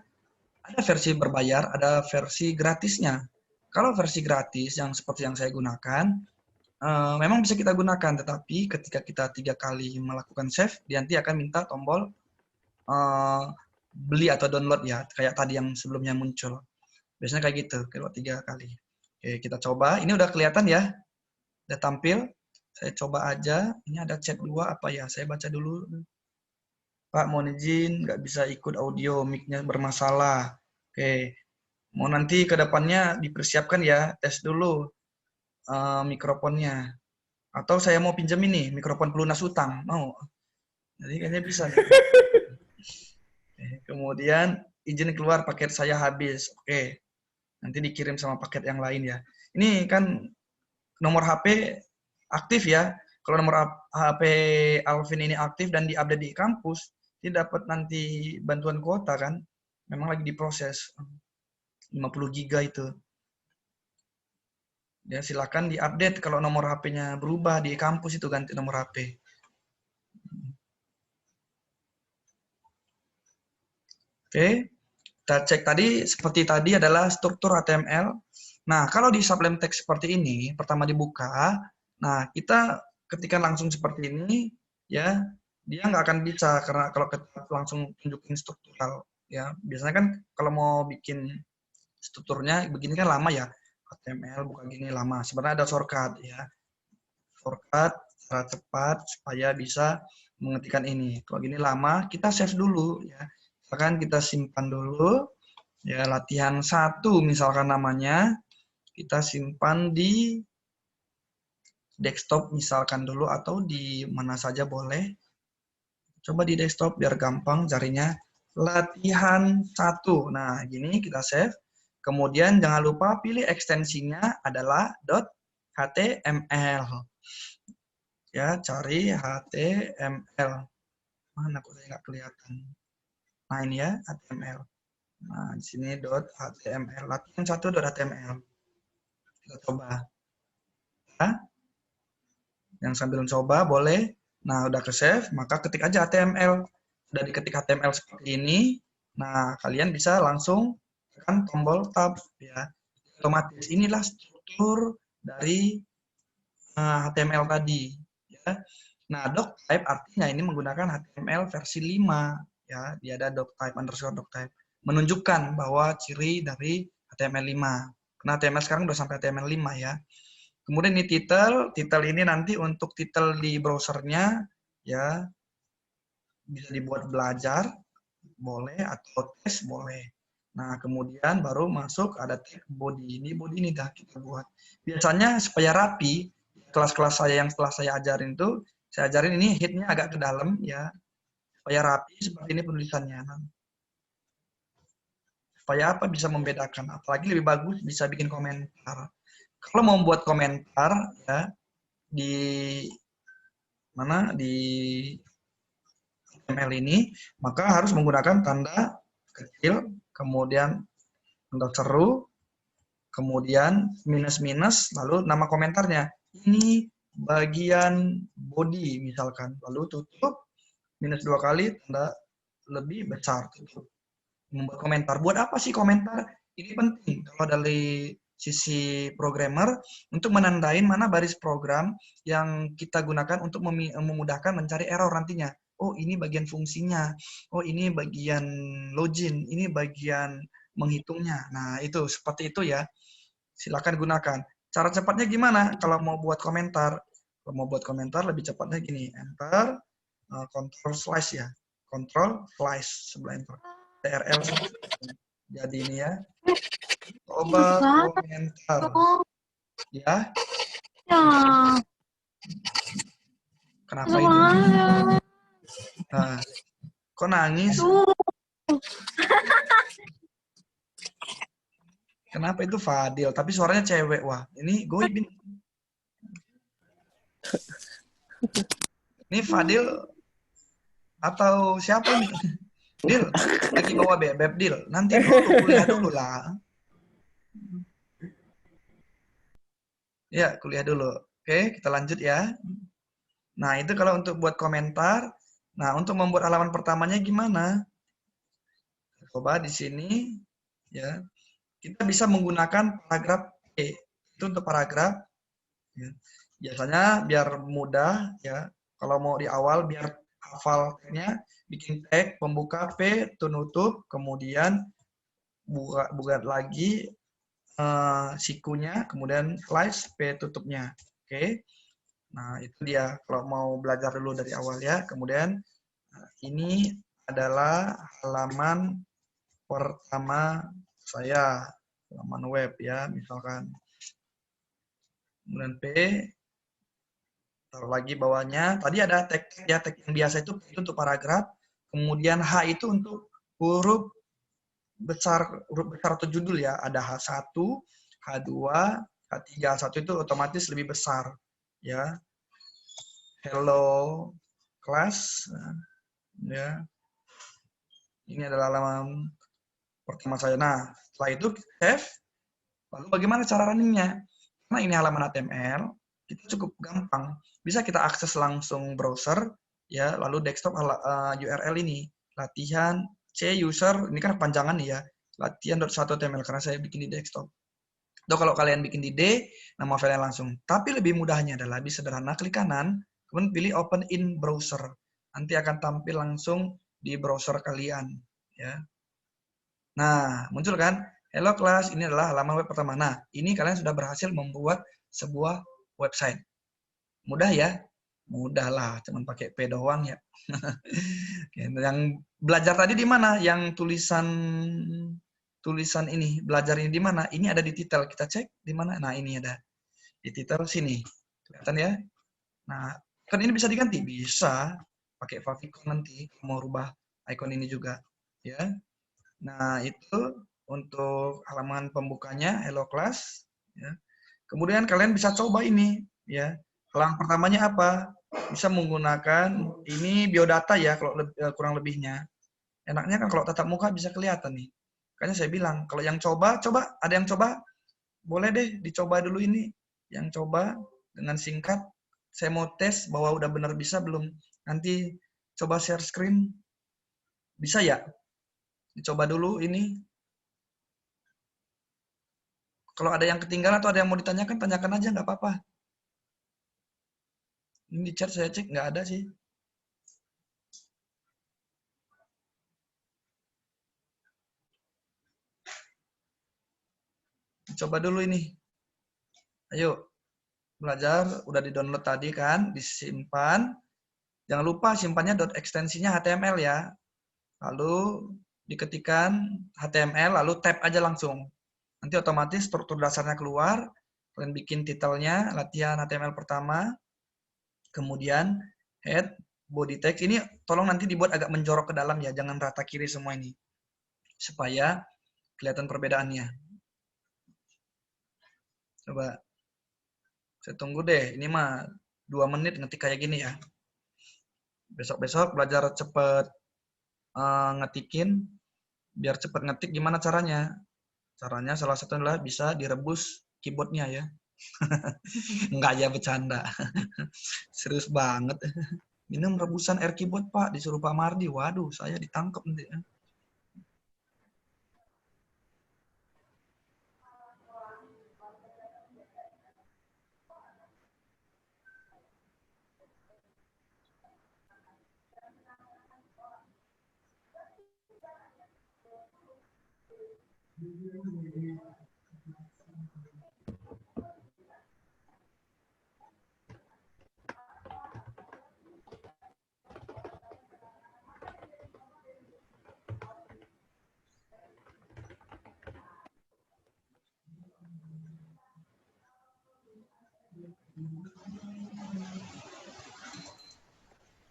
Ada versi berbayar, ada versi gratisnya. Kalau versi gratis yang seperti yang saya gunakan, memang bisa kita gunakan, tetapi ketika kita 3 kali melakukan save, dia nanti akan minta tombol beli atau download ya, kayak tadi yang sebelumnya muncul. Biasanya kayak gitu, kalau 3 kali. Oke, kita coba. Ini udah kelihatan ya, udah tampil. Saya coba aja. Ini ada chat 2 apa ya? Saya baca dulu. Pak, mohon izin, nggak bisa ikut audio, mic-nya bermasalah. Oke, mau nanti ke depannya dipersiapkan ya, tes dulu mikrofonnya. Atau saya mau pinjam ini, mikrofon pelunas utang, mau? Jadi kayaknya bisa. Oke, kemudian izin keluar, paket saya habis. Oke, nanti dikirim sama paket yang lain ya. Ini kan nomor HP aktif ya. Kalau nomor HP Alvin ini aktif dan diupdate di kampus, dia dapat nanti bantuan kuota kan. Memang lagi diproses. 50 giga itu. Ya, silakan diupdate kalau nomor HP-nya berubah di kampus itu ganti nomor HP. Oke, kita cek tadi, seperti tadi adalah struktur HTML. Nah, kalau di Sublime Text seperti ini, pertama dibuka, nah kita ketika langsung seperti ini, ya, dia nggak akan bisa, karena kalau kita langsung tunjukin struktural, ya, biasanya kan kalau mau bikin strukturnya begini kan lama ya, HTML bukan gini lama, sebenarnya ada shortcut, ya, shortcut secara cepat supaya bisa mengetikkan ini. Kalau gini lama, kita save dulu, ya. Misalkan kita simpan dulu, ya latihan 1 misalkan namanya, kita simpan di desktop misalkan dulu atau di mana saja boleh. Coba di desktop biar gampang carinya. Latihan 1. Nah, gini kita save. Kemudian jangan lupa pilih ekstensinya adalah .html. Ya, cari HTML. Mana kok saya nggak kelihatan. Nah, ini ya, HTML. Nah, di sini .html. Latihan 1.html. Kita coba. Ya. Yang sambil coba boleh. Nah, udah ke save, maka ketik aja HTML. Udah diketik HTML seperti ini. Nah, kalian bisa langsung tekan tombol tab ya. Otomatis inilah struktur dari HTML tadi ya. Nah, doctype artinya ini menggunakan HTML versi 5 ya. Dia ada doctype _doctype menunjukkan bahwa ciri dari HTML 5. Karena HTML sekarang udah sampai HTML 5 ya. Kemudian ini title ini nanti untuk title di browsernya ya bisa dibuat belajar boleh atau tes boleh. Nah, kemudian baru masuk ada tag body. Ini body ini dah kita buat. Biasanya supaya rapi, kelas-kelas saya yang setelah saya ajarin itu, saya ajarin ini headnya agak ke dalam ya. Supaya rapi seperti ini penulisannya. Supaya apa bisa membedakan, apalagi lebih bagus bisa bikin komentar. Kalau mau buat komentar ya di mana di HTML ini, maka harus menggunakan tanda kecil, kemudian tanda seru, kemudian minus-minus, lalu nama komentarnya. Ini bagian body misalkan, lalu tutup minus 2 kali tanda lebih besar tutup. Membuat komentar. Buat apa sih komentar? Ini penting kalau dari sisi programmer untuk menandain mana baris program yang kita gunakan untuk memudahkan mencari error nantinya. Oh, ini bagian fungsinya. Oh, ini bagian login. Ini bagian menghitungnya. Nah, itu seperti itu ya. Silakan gunakan. Cara cepatnya gimana? Kalau mau buat komentar. Kalau mau buat komentar lebih cepatnya gini. Enter, control slash ya. Control slash sebelah enter. TRL. Jadi ini ya. Coba komentar. Ya. Kenapa itu? Nah, kok nangis? Kenapa itu Fadil? Tapi suaranya cewek. Wah, ini goib ini. Ini Fadil atau siapa ini? Dil, lagi bawa bebek, Dil. Nanti dulu kuliah dulu lah. Ya, kuliah dulu. Oke, kita lanjut ya. Nah, itu kalau untuk buat komentar. Nah, untuk membuat halaman pertamanya gimana? Coba di sini, ya. Kita bisa menggunakan paragraf P. Itu untuk paragraf. Ya. Biasanya biar mudah, ya. Kalau mau di awal, biar hafalnya, bikin tag, pembuka P, penutup, kemudian buka lagi sikunya, kemudian slash P tutupnya. Oke. Nah, itu dia kalau mau belajar dulu dari awal ya. Kemudian ini adalah halaman pertama saya, halaman web ya, misalkan. Kemudian P, taruh lagi bawahnya. Tadi ada tag ya, tag yang biasa itu untuk paragraf. Kemudian H itu untuk huruf besar atau judul ya. Ada H1, H2, H3. H1 itu otomatis lebih besar ya. Hello class ya. Ini adalah halaman pertama saya. Nah, setelah itu save. Lalu bagaimana cara runningnya? Karena ini halaman HTML, itu cukup gampang. Bisa kita akses langsung browser ya, lalu desktop URL ini latihan C user, ini kan panjangan nih ya. Latihan.1html karena saya bikin di desktop. Atau kalau kalian bikin di D, nama filenya langsung. Tapi lebih mudahnya adalah lebih sederhana, klik kanan, kemudian pilih open in browser. Nanti akan tampil langsung di browser kalian. Ya. Nah, muncul kan? Hello class, ini adalah halaman web pertama. Nah, ini kalian sudah berhasil membuat sebuah website. Mudah ya? Mudah lah, cuman pakai P doang ya. Yang belajar tadi di mana? Yang tulisan ini, belajar ini di mana? Ini ada di titel. Kita cek di mana? Nah, ini ada. Di titel sini. Kelihatan ya? Nah, kan ini bisa diganti? Bisa. Pakai favicon nanti. Mau rubah icon ini juga. Ya. Nah, itu untuk halaman pembukanya, hello class. Ya. Kemudian kalian bisa coba ini. Ya. Halaman pertamanya apa? Bisa menggunakan ini biodata ya, kalau kurang lebihnya. Enaknya kan kalau tatap muka bisa kelihatan nih. Makanya saya bilang, kalau yang coba, ada yang coba? Boleh deh dicoba dulu ini. Yang coba dengan singkat, saya mau tes bahwa udah benar bisa belum. Nanti coba share screen. Bisa ya? Dicoba dulu ini. Kalau ada yang ketinggalan atau ada yang mau ditanyakan, tanyakan aja, nggak apa-apa. Ini di chat saya cek, nggak ada sih. Coba dulu ini. Ayo, belajar. Udah di-download tadi kan, disimpan. Jangan lupa simpannya .ekstensinya HTML ya. Lalu diketikkan HTML, lalu tab aja langsung. Nanti otomatis struktur dasarnya keluar. Kalian bikin titelnya, latihan HTML pertama. Kemudian head, body text. Ini tolong nanti dibuat agak menjorok ke dalam ya. Jangan rata kiri semua ini. Supaya kelihatan perbedaannya. Coba. Saya tunggu deh. Ini mah 2 menit ngetik kayak gini ya. Besok-besok belajar cepet ngetikin. Biar cepet ngetik gimana caranya? Caranya salah satu adalah bisa direbus keyboardnya ya. Enggak aja bercanda. Serius banget. Minum rebusan air keyboard Pak, disuruh Pak Mardi. Waduh, saya ditangkap nanti.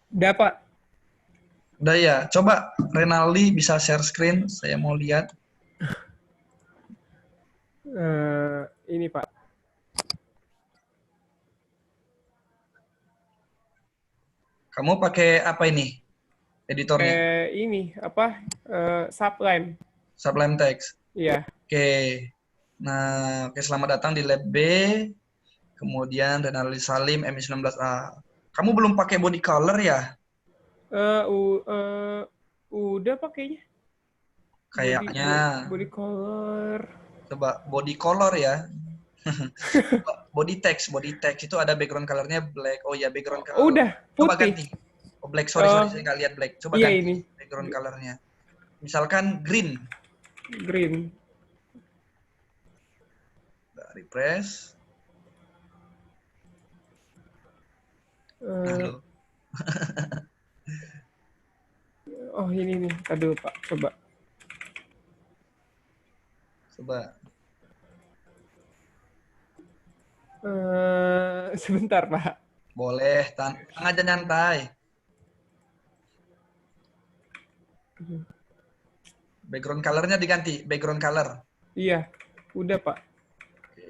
Udah, Pak. Udah ya, coba Renaldi bisa share screen, saya mau lihat. Ini, Pak. Kamu pakai apa ini? Editornya? Ini, apa? Sublime. Sublime Text. Iya. Oke. Nah, oke, selamat datang di Lab B. Kemudian Renaldi Salim, MI19A. Kamu belum pakai body color ya? Udah pakainya. Kayaknya. Body color. Coba body color ya. Body text itu ada background colornya black. Oh ya, background color. Udah, Coba putih. ganti. Oh, black, sorry, saya nggak lihat black. Coba Iya, ganti ini. background colornya. Misalkan green. Green. Refresh. Halo. Oh, ini nih. Aduh, Pak. Coba. Sebentar, Pak. Boleh, tenang aja nyantai. Background colornya diganti, background color. Iya, udah, Pak. Oke.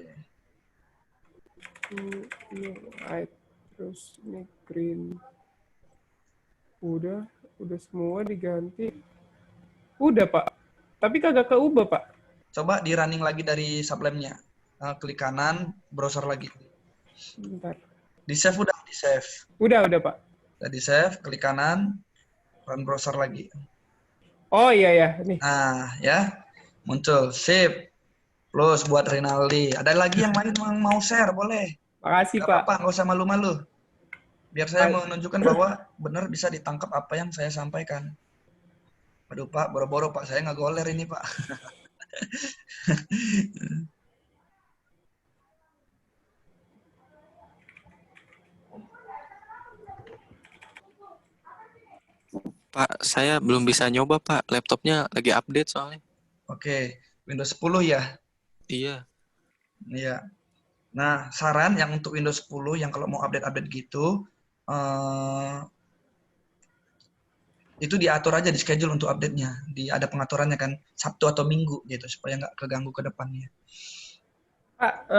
Ini white, terus ini green. Udah semua diganti. Udah, Pak. Tapi kagak keubah, Pak. Coba di running lagi dari Sublime-nya. Klik kanan, browser lagi. Bentar. Di save udah, di save. Udah, Pak. Udah di save, klik kanan, run browser lagi. Oh iya ya, nih. Nah, ya. Muncul, sip. Plus buat Rinaldi. Ada lagi yang lain yang mau share, boleh. Makasih, Gak Pak. apa-apa, nggak usah malu-malu. Biar saya menunjukkan bahwa benar bisa ditangkap apa yang saya sampaikan. Aduh Pak, boro-boro Pak, saya nggak goler ini Pak. Pak, saya belum bisa nyoba, Pak. Laptopnya lagi update soalnya. Oke, Windows 10 ya? Iya. Iya. Nah, saran yang untuk Windows 10 yang kalau mau update-update gitu, itu diatur aja di schedule untuk update-nya. Ada pengaturannya kan, Sabtu atau Minggu gitu, supaya nggak keganggu ke depannya. Pak,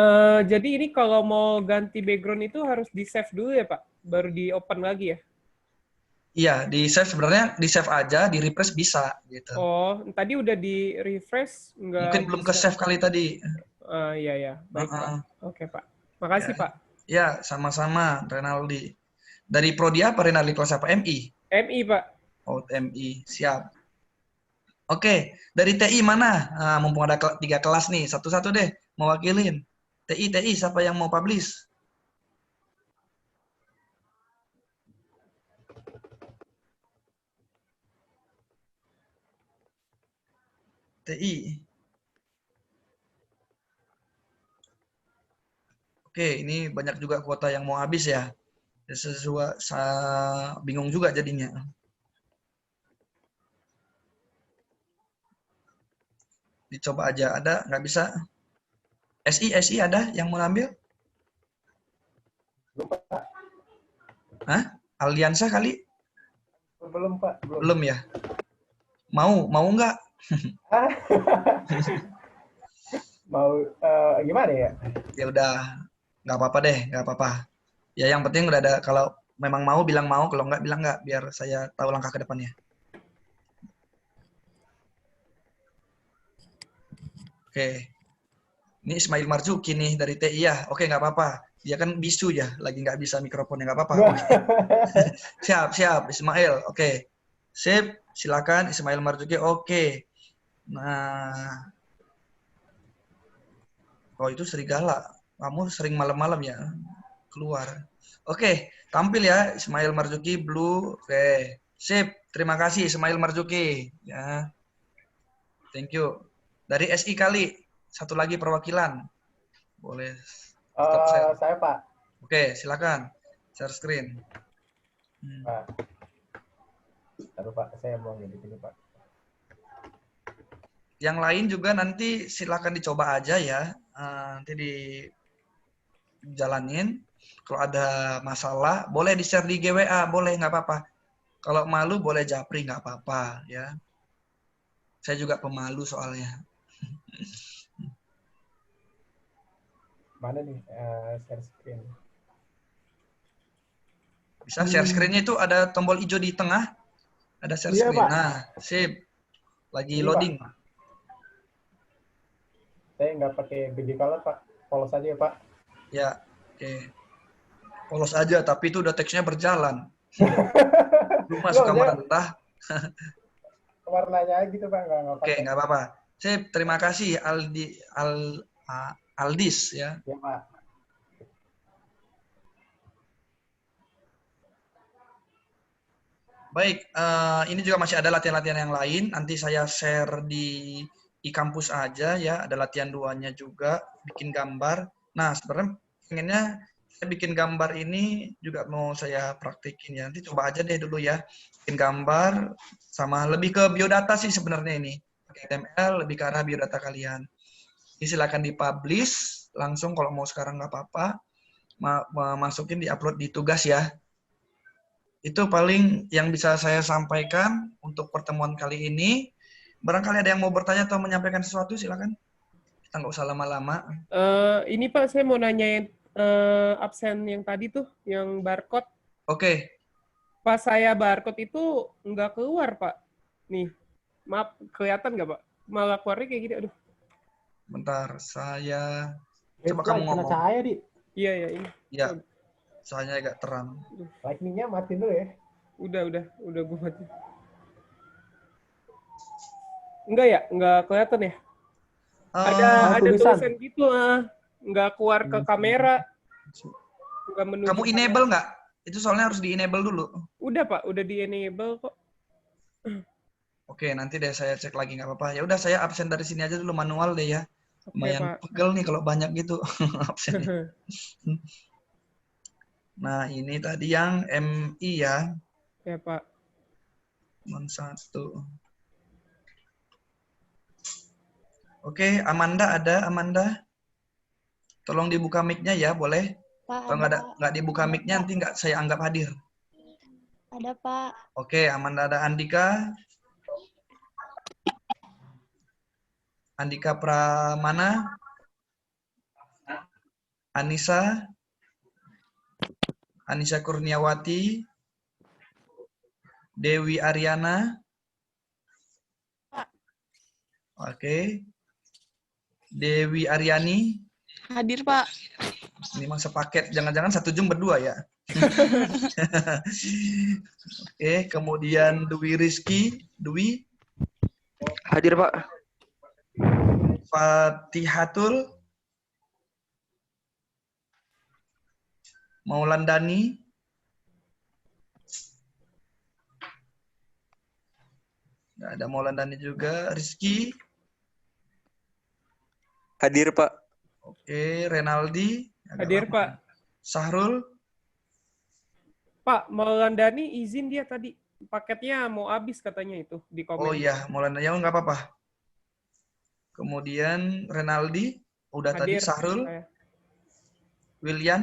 jadi ini kalau mau ganti background itu harus di-save dulu ya, Pak? Baru di-open lagi ya? Iya, di save sebenarnya di save aja, di refresh bisa gitu. Oh, tadi udah di refresh nggak? Mungkin belum ke save kali tadi. Iya ya, baik Pak. Oke Pak, makasih Ya. Pak. Ya, sama-sama Renaldi. Dari prodi apa Renaldi, kelas apa? MI? MI Pak. Oh, MI, siap. Oke, dari TI mana? Nah, mumpung ada 3 kelas nih, satu-satu deh mewakilin. TI, siapa yang mau publish? TI. Oke, ini banyak juga kuota yang mau habis ya. Bingung juga jadinya. Dicoba aja, ada nggak bisa? SI ada yang mau ambil? Hah? Aliansa kali? Belum, Pak. Belum ya? Mau nggak? Mau gimana ya? Ya udah, nggak apa-apa deh, nggak apa-apa. Ya yang penting udah ada, kalau memang mau bilang mau, kalau nggak bilang nggak, biar saya tahu langkah ke depannya. Oke. Ini Ismail Marzuki nih dari TI ya. Oke, nggak apa-apa. Dia kan bisu ya, lagi nggak bisa mikrofonnya, nggak apa-apa. Oke. Siap, Ismail. Oke. Sip, silakan Ismail Marzuki. Oke. Nah, oh itu serigala. Kamu sering malam-malam ya keluar. Oke, tampil ya Ismail Marzuki Blue. Oke. Sip, terima kasih Ismail Marzuki. Ya, thank you. Dari SI kali, satu lagi perwakilan. Boleh stop share. Saya Pak. Oke, silakan. Share screen. Pak. Taruh Pak, saya mau di sini Pak. Yang lain juga nanti silakan dicoba aja ya. Nanti dijalanin. Kalau ada masalah, boleh di-share di GWA, boleh, nggak apa-apa. Kalau malu, boleh japri, nggak apa-apa. Ya. Saya juga pemalu soalnya. Mana nih share screen? Bisa share screen-nya itu ada tombol hijau di tengah. Ada share Iya, screen. Pak. Nah, sip. Lagi Ini, loading. Pak. Saya nggak pakai body color Pak. Polos aja ya Pak. Ya, oke. Polos aja, tapi itu udah teksnya berjalan. Lu masuk Loh, kamar entah. warnanya gitu Pak, nggak Oke, pakai. nggak apa-apa. Sip, terima kasih Aldis ya. Ya Pak. Baik, ini juga masih ada latihan-latihan yang lain. Nanti saya share di kampus aja ya. Ada latihan 2-nya juga, bikin gambar. Nah, sebenarnya pengennya saya bikin gambar ini juga mau saya praktikin ya. Nanti coba aja deh dulu ya. Bikin gambar sama lebih ke biodata sih sebenarnya ini. Pakai HTML, lebih ke arah biodata kalian. Jadi silakan dipublish langsung kalau mau sekarang nggak apa-apa. Masukin di-upload di tugas ya. Itu paling yang bisa saya sampaikan untuk pertemuan kali ini. Barangkali ada yang mau bertanya atau menyampaikan sesuatu, silakan. Kita nggak usah lama-lama. Ini Pak, saya mau nanyain absen yang tadi tuh, yang barcode. Oke, Pas saya barcode itu nggak keluar, Pak. Nih, maaf, kelihatan nggak, Pak? Malah keluarnya kayak gini, aduh. bentar. Saya coba kamu Kena ngomong. cahaya di. Iya, ya, ini. Ya, saya agak terang. Lightning-nya matiin dulu ya. Udah gue mati. Enggak ya? Enggak kelihatan ya? Ada tulisan. tulisan gitu, nggak keluar ke kamera. Nggak menuju Kamu kamera. enable nggak? Itu soalnya harus di-enable dulu. Udah, Pak. Udah di-enable kok. Oke, nanti deh saya cek lagi, nggak apa-apa. Ya udah saya absen dari sini aja dulu manual deh ya. Oke, Lumayan Pak. pegel nih kalau banyak gitu absennya. Nah, ini tadi yang MI ya. Ya, Pak. Cuma satu. Oke, Amanda ada, Amanda. Tolong dibuka mic-nya ya, boleh? Pak, Kalau nggak dibuka mic-nya nanti nggak saya anggap hadir. ada Pak. Oke, Amanda ada Andika. Andika Pramana. Anissa. Anissa Kurniawati. Dewi Ariana. Oke. Dewi Aryani. Hadir, Pak. Ini mah sepaket. Jangan-jangan satu Zoom berdua ya. Oke, kemudian Dwi Rizky. Dwi. Hadir, Pak. Fatihatul. Maulandani. Nggak ada Maulandani juga. Rizky. Hadir, Pak. Oke, Renaldi. Agak Hadir, lama. Pak. Sahrul. Pak, Maulandani izin dia tadi. Paketnya mau habis katanya itu di komen. Oh iya, Maulandani. Ya, nggak apa-apa. Kemudian Renaldi. Udah tadi. Hadir. Sahrul. Saya. William.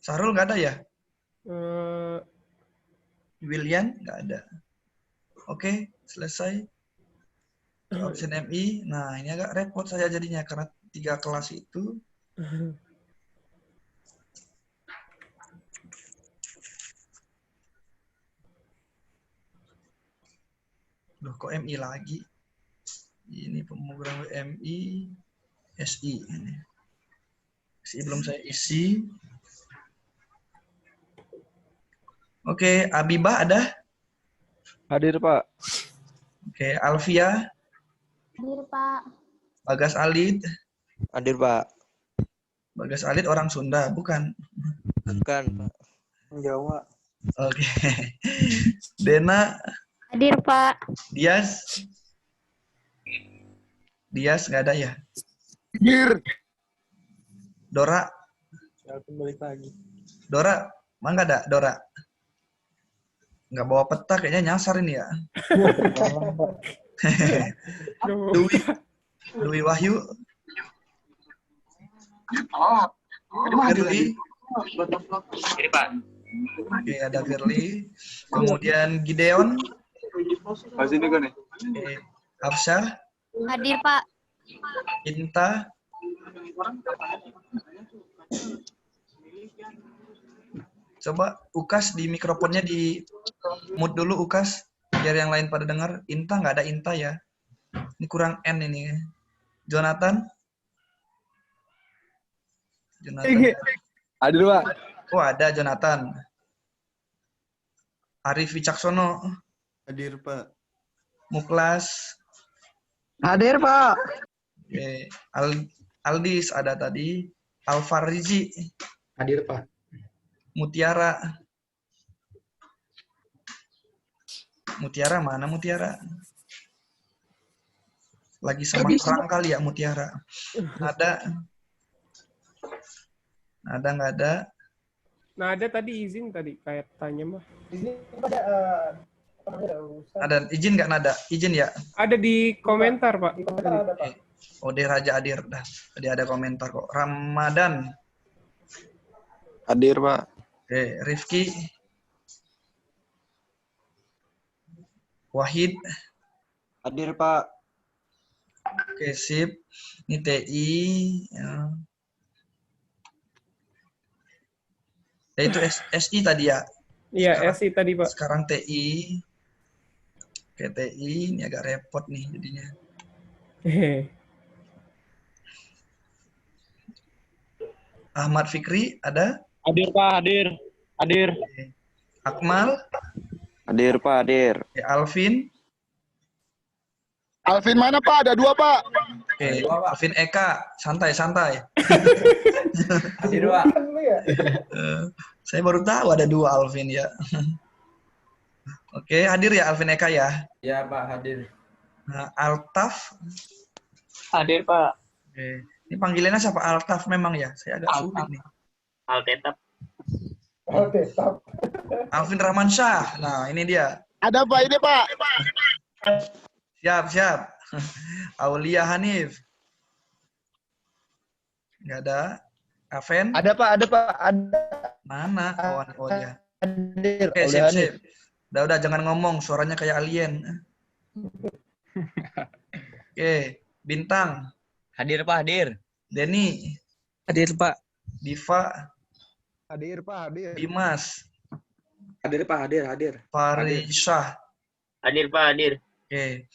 Sahrul nggak ada ya? William nggak ada. Oke, selesai. Absen MI. Nah, ini agak repot saya jadinya karena 3 kelas itu. Loh, kok MI lagi? Ini pemrograman MI. SI. SI belum saya isi. Oke, Abibah ada? Hadir, Pak. Oke, Alfia, Hadir, Pak. Bagas Alit. Hadir, Pak. Bagas Alit orang Sunda, bukan? Bukan, Pak. Jawa. Oke. Dena, Hadir, Pak. Dias. Dias nggak ada ya? Hadir. Dora, Saya balik lagi. Dora, mana nggak ada? Dora. Nggak bawa peta, kayaknya nyasar ini ya. Aduh. Dwi Wahyu, Firly. Oke, ada Firly. Kemudian Gideon. Oke, Hafsyah, Hadir, Pak. Inta. Coba Ukas di mikrofonnya di mute dulu Ukas, biar yang lain pada dengar. Inta nggak ada Inta ya. Ini kurang N ini. Jonathan. Jonathan. Hadir, Pak. Oh ada Jonathan. Arif Wicaksono. Hadir, Pak. Muklas. Hadir, Pak. Oke. Aldis ada tadi. Alfarizi. Hadir, Pak. Mutiara. Mutiara mana Mutiara? Lagi sama perang kali ya Mutiara. Ada. Ada nggak ada? Nah, ada tadi izin tadi kayak tanya mah. Di sini ada urusan. Ada izin nggak Nada? Izin ya? Ada di komentar, Pak. Di komentar ada, Pak. Ode Raja Adir dah. Tadi ada komentar kok. Ramadan. Hadir, Pak. Oke, Rifki. Wahid. Hadir, Pak. Oke, sip. Ini TI. Ya. Itu SI tadi ya. Iya, SI tadi, Pak. Sekarang TI. Oke, TI. Ini agak repot nih jadinya. Hehe. Ahmad Fikri ada? Hadir, Pak. Hadir. Hadir. Akmal. Hadir, Pak. Hadir. Oke, Alvin. Alvin mana, Pak? Ada 2, Pak. Oke, Alvin Eka. Santai-santai. Hadir, Pak. Saya baru tahu ada 2 Alvin ya. Oke, hadir ya Alvin Eka ya. Ya, Pak, hadir. Nah, Altaf. Hadir, Pak. Oke. Ini panggilannya siapa? Altaf memang ya? Saya agak sulit nih. Altetap. Oke, stop. Alvin Rahmansyah. Nah, ini dia. Ada, Pak. Ini, Pak. Siap, siap. Aulia Hanif. Nggak ada. Aven. Ada, Pak. Ada, Pak. Ada. Mana kawan? Oh, dia. Hadir. Oke, sip, sip. Udah, jangan ngomong. Suaranya kayak alien. Oke, Bintang. Hadir, Pak. Hadir. Denny. Hadir, Pak. Diva. Hadir, Pak. Hadir. Dimas. Hadir, Pak. Hadir. Hadir. Farisah. Hadir, Pak. Hadir. Oke.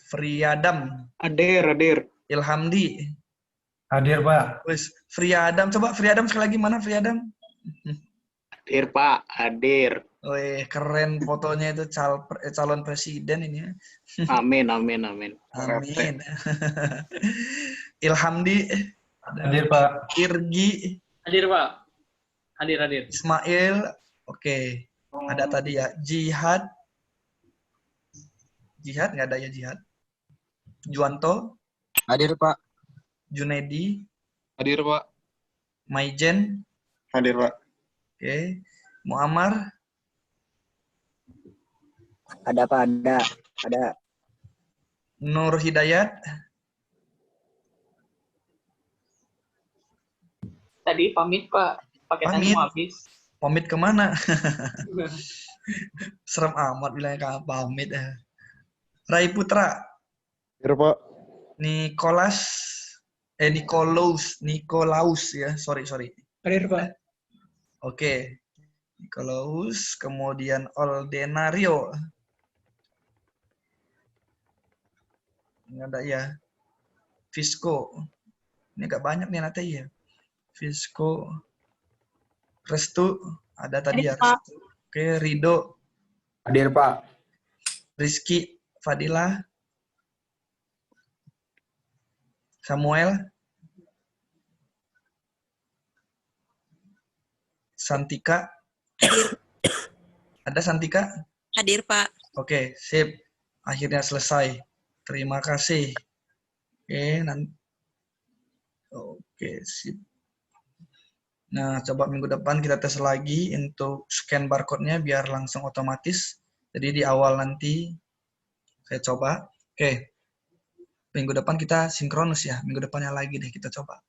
Friadam. Hadir. Hadir. Ilhamdi. Hadir, Pak. Wis, Friadam. Coba Friadam sekali lagi. Mana Friadam? Hadir, Pak. Hadir. Wih, keren fotonya itu calon presiden ini. Amin, amin, amin. Amin. Ilhamdi. Hadir, Pak. Irgi. Hadir, Pak. Hadir, hadir. Ismail. Oke. Ada tadi ya. Jihad. Jihad nggak ada ya Jihad. Juanto. Hadir, Pak. Junedi. Hadir, Pak. Maijen. Hadir, Pak. Oke. Muammar. Ada, Pak. Ada. Ada. Nur Hidayat. Tadi pamit, Pak. Paketannya Pamit? mau habis. Pamit kemana? Serem amat bilangnya pamit. Rai Putra. Hadir, Pak. Nikolaus ya. Sorry. Hadir, Pak. Oke. Nikolaus. Kemudian Oldenario. Nggak ada ya. Visco. Ini agak banyak nih nanti ya. Fisco, Restu, ada tadi ya. Pak. Restu. Oke, Rido, Hadir, Pak. Rizky, Fadila, Samuel, Santika. Ada Santika? Hadir, Pak. Oke, sip. Akhirnya selesai. Terima kasih. Oke, sip. Nah, coba minggu depan kita tes lagi untuk scan barcode-nya biar langsung otomatis. Jadi di awal nanti saya coba. Oke. Minggu depan kita sinkronus ya. Minggu depannya lagi deh kita coba.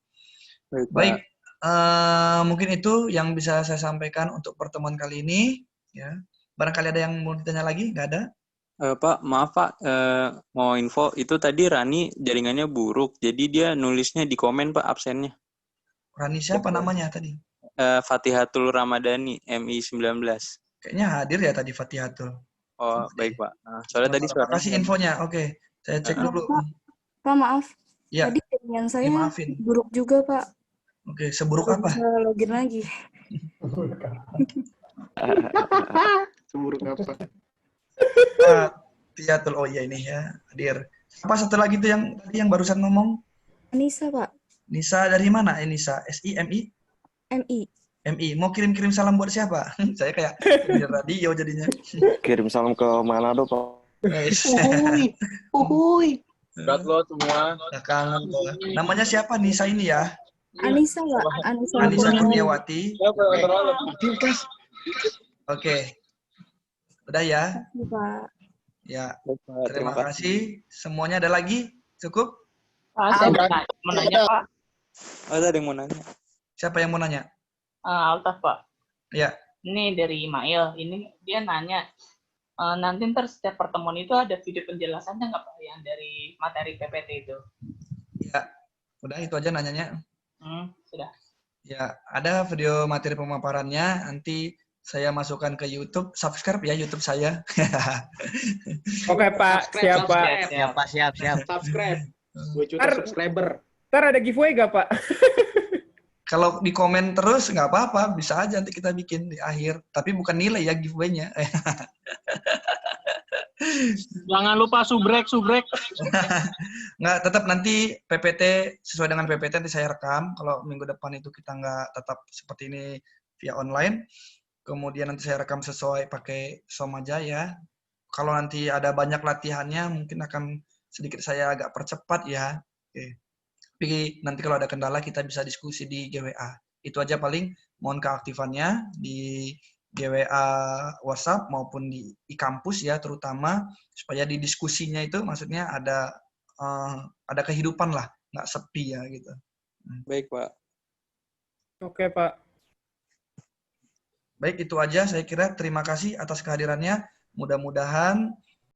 Baik. Mungkin itu yang bisa saya sampaikan untuk pertemuan kali ini. Ya. Barangkali ada yang mau ditanya lagi? Nggak ada? Pak, maaf Pak, mau info, itu tadi Rani jaringannya buruk, jadi dia nulisnya di komen Pak absennya. Rani siapa namanya tadi? Fatihatul Ramadhani, MI 19. Kayaknya hadir ya tadi Fatihatul. Oh, baik Pak. Soalnya tadi Terima kasih infonya. Oke, saya cek dulu. Pak, maaf. Ya, Tadi jaringan saya dimaafin. buruk juga, Pak. Oke, seburuk Nggak apa? bisa login lagi. Seburuk apa? Fatihatul, oh iya ini ya, hadir. Apa satu lagi tuh yang tadi yang barusan ngomong? Anissa, Pak. Nisa dari mana? Nisa, SIMI? MI. MI. Mau kirim-kirim salam buat siapa? Saya kayak di radio jadinya. Kirim salam ke Manado, Pak. Uhuy. Berat lo semua. Udah kangen loh. Namanya siapa Nisa ini ya? Anissa, Pak. Anissa. Anissa Kurniawati. Kurniawati. Siapa yang terlalu? Oke. Udah ya? Iya, Pak. Ya. Baik, Pak. Terima kasih. Semuanya ada lagi? Cukup? Pak, saya mau nanya, Pak. Oh, ada yang mau nanya. Siapa yang mau nanya? Altaf, Pak. Ya. Ini dari Mail. Ini dia nanya, nanti ntar setiap pertemuan itu ada video penjelasannya nggak Pak? Yang dari materi PPT itu. Ya. Udah itu aja nanyanya. Sudah. Ya, ada video materi pemaparannya. Nanti saya masukkan ke YouTube. Subscribe ya YouTube saya. Oke Pak, siap Pak. Siap. Subscribe. 2 juta subscriber. Ntar ada giveaway gak Pak? Kalau di komen terus nggak apa-apa, bisa aja nanti kita bikin di akhir. Tapi bukan nilai ya giveaway-nya. Jangan lupa subrek. Nggak, tetap nanti PPT sesuai dengan PPT nanti saya rekam. Kalau minggu depan itu kita nggak tetap seperti ini via online. Kemudian nanti saya rekam sesuai pakai Zoom aja ya. Kalau nanti ada banyak latihannya, mungkin akan sedikit saya agak percepat ya. Oke. Tapi nanti kalau ada kendala kita bisa diskusi di GWA. Itu aja paling, mohon keaktifannya di GWA WhatsApp maupun di kampus ya terutama, supaya di diskusinya itu maksudnya ada kehidupan lah, nggak sepi ya gitu. Baik Pak. Oke Pak. Baik, itu aja saya kira. Terima kasih atas kehadirannya. Mudah-mudahan